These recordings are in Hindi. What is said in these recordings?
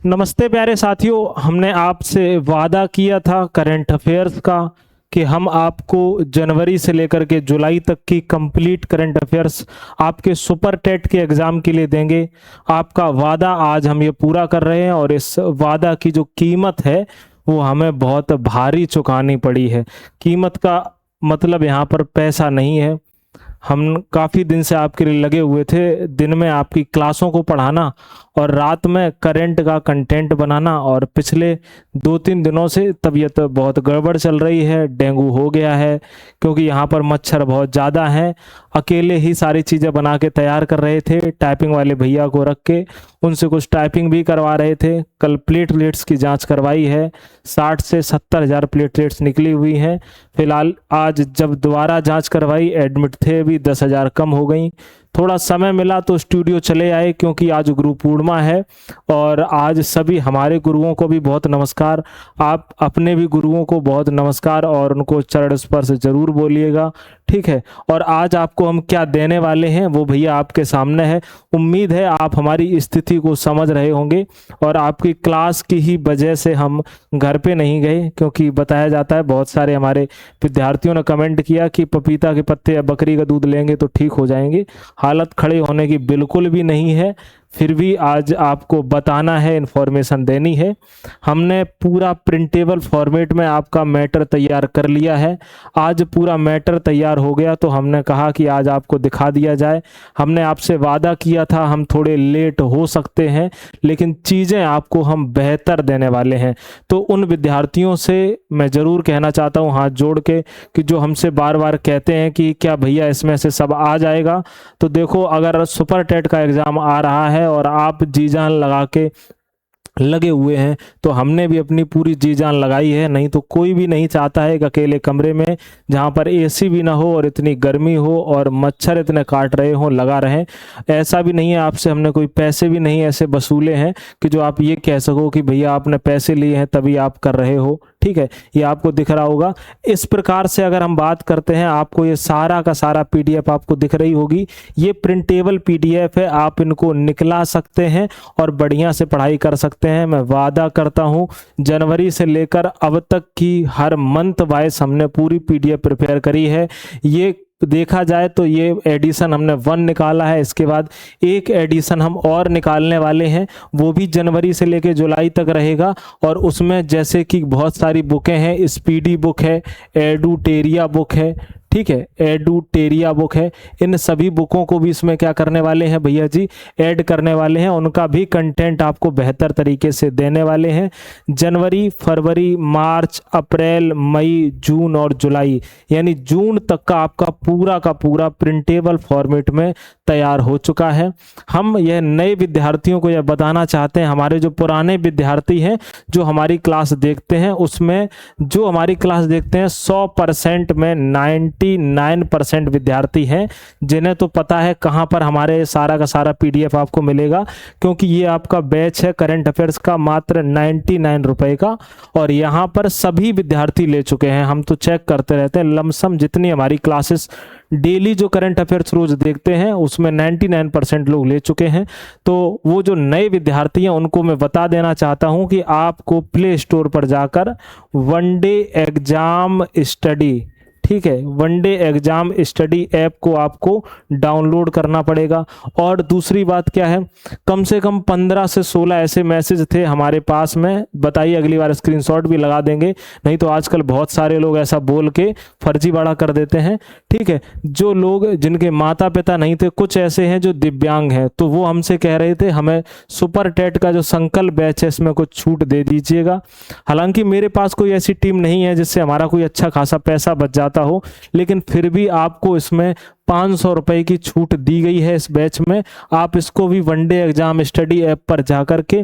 नमस्ते प्यारे साथियों, हमने आपसे वादा किया था करंट अफेयर्स का कि हम आपको जनवरी से लेकर के जुलाई तक की कंप्लीट करंट अफेयर्स आपके सुपर टेट के एग्ज़ाम के लिए देंगे। आपका वादा आज हम ये पूरा कर रहे हैं और इस वादा की जो कीमत है वो हमें बहुत भारी चुकानी पड़ी है। कीमत का मतलब यहाँ पर पैसा नहीं है। हम काफ़ी दिन से आपके लिए लगे हुए थे, दिन में आपकी क्लासों को पढ़ाना और रात में करंट का कंटेंट बनाना। और पिछले 2-3 दिनों से तबीयत बहुत गड़बड़ चल रही है, डेंगू हो गया है क्योंकि यहाँ पर मच्छर बहुत ज़्यादा हैं। अकेले ही सारी चीज़ें बना के तैयार कर रहे थे, टाइपिंग वाले भैया को रख के उनसे कुछ टाइपिंग भी करवा रहे थे। कल प्लेटलेट्स की जांच करवाई है, 60 से 70 हज़ार प्लेटलेट्स निकली हुई हैं। फिलहाल आज जब दोबारा जांच करवाई, एडमिट थे भी 10,000 कम हो गई। थोड़ा समय मिला तो स्टूडियो चले आए क्योंकि आज गुरु पूर्णिमा है और आज सभी हमारे गुरुओं को भी बहुत नमस्कार। आप अपने भी गुरुओं को बहुत नमस्कार और उनको चरण स्पर्श जरूर बोलिएगा, ठीक है। और आज आपको हम क्या देने वाले हैं वो भैया आपके सामने है। उम्मीद है आप हमारी स्थिति को समझ रहे होंगे और आपकी क्लास की ही वजह से हम घर पे नहीं गए, क्योंकि बताया जाता है बहुत सारे हमारे विद्यार्थियों ने कमेंट किया कि पपीता के पत्ते या बकरी का दूध लेंगे तो ठीक हो जाएंगे। हालत खड़े होने की बिल्कुल भी नहीं है, फिर भी आज आपको बताना है, इन्फॉर्मेशन देनी है। हमने पूरा प्रिंटेबल फॉर्मेट में आपका मैटर तैयार कर लिया है। आज पूरा मैटर तैयार हो गया तो हमने कहा कि आज आपको दिखा दिया जाए। हमने आपसे वादा किया था, हम थोड़े लेट हो सकते हैं लेकिन चीज़ें आपको हम बेहतर देने वाले हैं। तो उन विद्यार्थियों से मैं ज़रूर कहना चाहता हूँ हाथ जोड़ के कि जो हमसे बार बार कहते हैं कि क्या भैया इसमें से सब आ जाएगा, तो देखो अगर सुपर टेट का एग्ज़ाम आ रहा है और आप जी जान लगा के लगे हुए हैं तो हमने भी अपनी पूरी जी जान लगाई है। नहीं तो कोई भी नहीं चाहता है कि अकेले कमरे में जहाँ पर एसी भी ना हो और इतनी गर्मी हो और मच्छर इतने काट रहे हो लगा रहें। ऐसा भी नहीं है, आपसे हमने कोई पैसे भी नहीं ऐसे वसूले हैं कि जो आप ये कह सको कि भैया आपने पैसे लिए हैं तभी आप कर रहे हो, ठीक है। ये आपको दिख रहा होगा। इस प्रकार से अगर हम बात करते हैं, आपको ये सारा का सारा पीडीएफ आपको दिख रही होगी। ये प्रिंटेबल पीडीएफ है, आप इनको निकला सकते हैं और बढ़िया से पढ़ाई कर सकते हैं। मैं वादा करता हूं जनवरी से लेकर अब तक की हर मंथ वाइज हमने पूरी पीडीएफ प्रिपेयर करी है। ये देखा जाए तो ये एडिशन हमने 1 निकाला है, इसके बाद एक एडिशन हम और निकालने वाले हैं, वो भी जनवरी से लेकर जुलाई तक रहेगा। और उसमें जैसे कि बहुत सारी बुकें हैं, स्पीडी बुक है, एडुटेरिया बुक है, ठीक है, एडुटेरिया बुक है। इन सभी बुकों को भी इसमें क्या करने वाले हैं भैया जी, ऐड करने वाले हैं। उनका भी कंटेंट आपको बेहतर तरीके से देने वाले हैं। जनवरी, फरवरी, मार्च, अप्रैल, मई, जून और जुलाई, यानी जून तक का आपका पूरा का पूरा प्रिंटेबल फॉर्मेट में तैयार हो चुका है। हम यह नए विद्यार्थियों को यह बताना चाहते हैं, हमारे जो पुराने विद्यार्थी हैं जो हमारी क्लास देखते हैं, उसमें जो हमारी क्लास देखते हैं 100% में 99% विद्यार्थी हैं जिन्हें तो पता है कहाँ पर हमारे सारा का सारा पीडीएफ आपको मिलेगा, क्योंकि ये आपका बैच है करंट अफेयर्स का मात्र 99 रुपए का। और यहाँ पर सभी विद्यार्थी ले चुके हैं। हम तो चेक करते रहते हैं, लमसम जितनी हमारी क्लासेस डेली जो करंट अफेयर्स रोज देखते हैं उसमें 99% लोग ले चुके हैं। तो वो जो नए विद्यार्थी हैं उनको मैं बता देना चाहता हूं कि आपको प्ले स्टोर पर जाकर वनडे एग्जाम स्टडी, ठीक है, वनडे एग्जाम स्टडी ऐप को आपको डाउनलोड करना पड़ेगा। और दूसरी बात क्या है, कम से कम 15 से 16 ऐसे मैसेज थे हमारे पास में, बताइए अगली बार स्क्रीनशॉट भी लगा देंगे, नहीं तो आजकल बहुत सारे लोग ऐसा बोल के फर्जीवाड़ा कर देते हैं, ठीक है। जो लोग जिनके माता पिता नहीं थे, कुछ ऐसे हैं जो दिव्यांग हैं, तो वो हमसे कह रहे थे हमें सुपर टेट का जो संकल्प बैच है इसमें कुछ छूट दे दीजिएगा। हालांकि मेरे पास कोई ऐसी टीम नहीं है जिससे हमारा कोई अच्छा खासा पैसा बच जाता हो, लेकिन फिर भी आपको इसमें 500 रुपए की छूट दी गई है इस बैच में। आप इसको भी वनडे एग्जाम स्टडी ऐप पर जाकर के,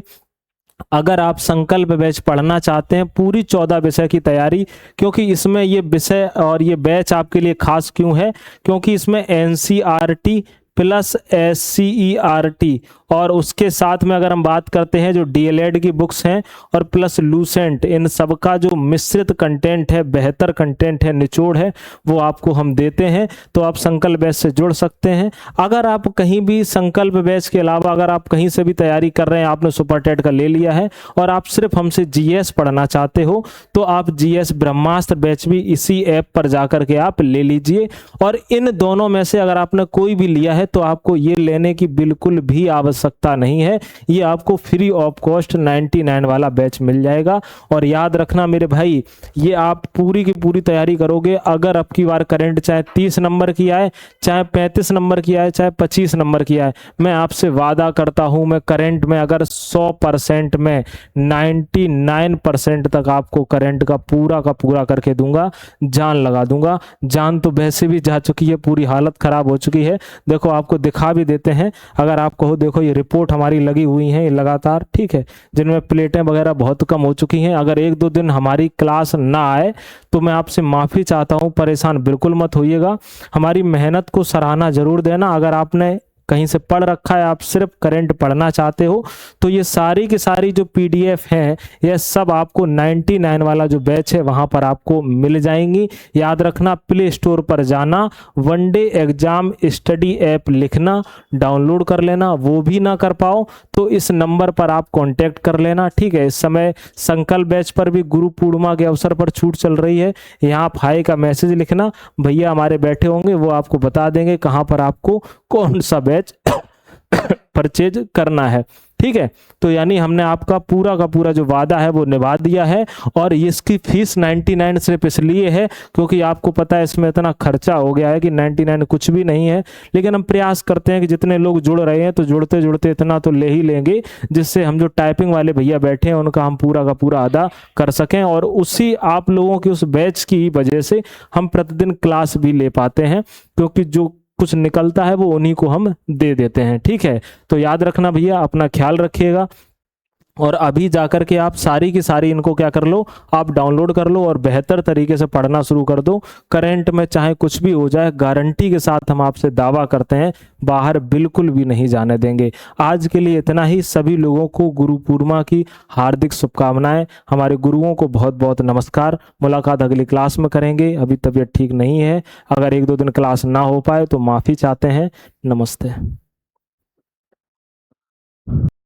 अगर आप संकल्प बैच पढ़ना चाहते हैं, पूरी 14 विषय की तैयारी, क्योंकि इसमें ये विषय और ये बैच आपके लिए खास क्यों है, क्योंकि इसमें एनसीईआरटी प्लस एससीईआरटी और उसके साथ में अगर हम बात करते हैं जो डीएलएड की बुक्स हैं और प्लस लूसेंट, इन सब का जो मिश्रित कंटेंट है, बेहतर कंटेंट है, निचोड़ है, वो आपको हम देते हैं। तो आप संकल्प बैच से जुड़ सकते हैं। अगर आप कहीं भी संकल्प बैच के अलावा अगर आप कहीं से भी तैयारी कर रहे हैं, आपने सुपर टेट का ले लिया है और आप सिर्फ हमसे जीएस पढ़ना चाहते हो, तो आप जीएस ब्रह्मास्त्र बैच भी इसी ऐप पर जाकर के आप ले लीजिए। और इन दोनों में से अगर आपने कोई भी लिया है तो आपको ये लेने की बिल्कुल भी आवश्यकता नहीं है, ये आपको फ्री ऑफ कॉस्ट 99 वाला बैच मिल जाएगा। और याद रखना मेरे भाई, ये आप पूरी की पूरी तैयारी करोगे, अगर अब की बार करंट चाहे 30 नंबर की आए, चाहे 35 नंबर की आए, चाहे 25 नंबर की आए, मैं आपसे वादा करता हूं, मैं करंट में अगर 100% में 99% तक आपको करंट का पूरा करके दूंगा, जान लगा दूंगा। जान तो वैसे भी जा चुकी है, पूरी हालत खराब हो चुकी है। देखो आपको दिखा भी देते हैं, अगर आप कहो देखो ये रिपोर्ट हमारी लगी हुई है लगातार, ठीक है, जिनमें प्लेटें वगैरह बहुत कम हो चुकी हैं। अगर 1-2 दिन हमारी क्लास ना आए तो मैं आपसे माफ़ी चाहता हूं, परेशान बिल्कुल मत होइएगा। हमारी मेहनत को सराहना जरूर देना। अगर आपने कहीं से पढ़ रखा है, आप सिर्फ करंट पढ़ना चाहते हो, तो ये सारी की सारी जो पीडीएफ हैं, ये सब आपको 99 वाला जो बैच है वहां पर आपको मिल जाएंगी। याद रखना, प्ले स्टोर पर जाना, one day exam study app लिखना, डाउनलोड कर लेना। वो भी ना कर पाओ तो इस नंबर पर आप कांटेक्ट कर लेना, ठीक है। इस समय संकल्प बैच पर भी गुरु पूर्णिमा के अवसर पर छूट चल रही है। यहाँ आप हाई का मैसेज लिखना, भैया हमारे बैठे होंगे, वो आपको बता देंगे कहाँ पर आपको कौन सा बैच परचेज करना है, ठीक है। तो यानी हमने आपका पूरा का पूरा जो वादा है वो निभा दिया है। और इसकी फीस 99 सिर्फ इसलिए है क्योंकि आपको पता है इसमें इतना खर्चा हो गया है कि 99 कुछ भी नहीं है। लेकिन हम प्रयास करते हैं कि जितने लोग जुड़ रहे हैं तो जुड़ते जुड़ते इतना तो ले ही लेंगे, जिससे हम जो टाइपिंग वाले भैया बैठे हैं उनका हम पूरा का पूरा अदा कर सकें। और उसी आप लोगों की उस बैच की वजह से हम प्रतिदिन क्लास भी ले पाते हैं, क्योंकि जो कुछ निकलता है वो उन्हीं को हम दे देते हैं, ठीक है। तो याद रखना भैया, अपना ख्याल रखिएगा। और अभी जाकर के आप सारी की सारी इनको क्या कर लो, आप डाउनलोड कर लो और बेहतर तरीके से पढ़ना शुरू कर दो। करंट में चाहे कुछ भी हो जाए, गारंटी के साथ हम आपसे दावा करते हैं बाहर बिल्कुल भी नहीं जाने देंगे। आज के लिए इतना ही। सभी लोगों को गुरु पूर्णिमा की हार्दिक शुभकामनाएं। हमारे गुरुओं को बहुत बहुत नमस्कार। मुलाकात अगली क्लास में करेंगे। अभी तबीयत ठीक नहीं है, अगर 1-2 दिन क्लास ना हो पाए तो माफ़ी चाहते हैं। नमस्ते।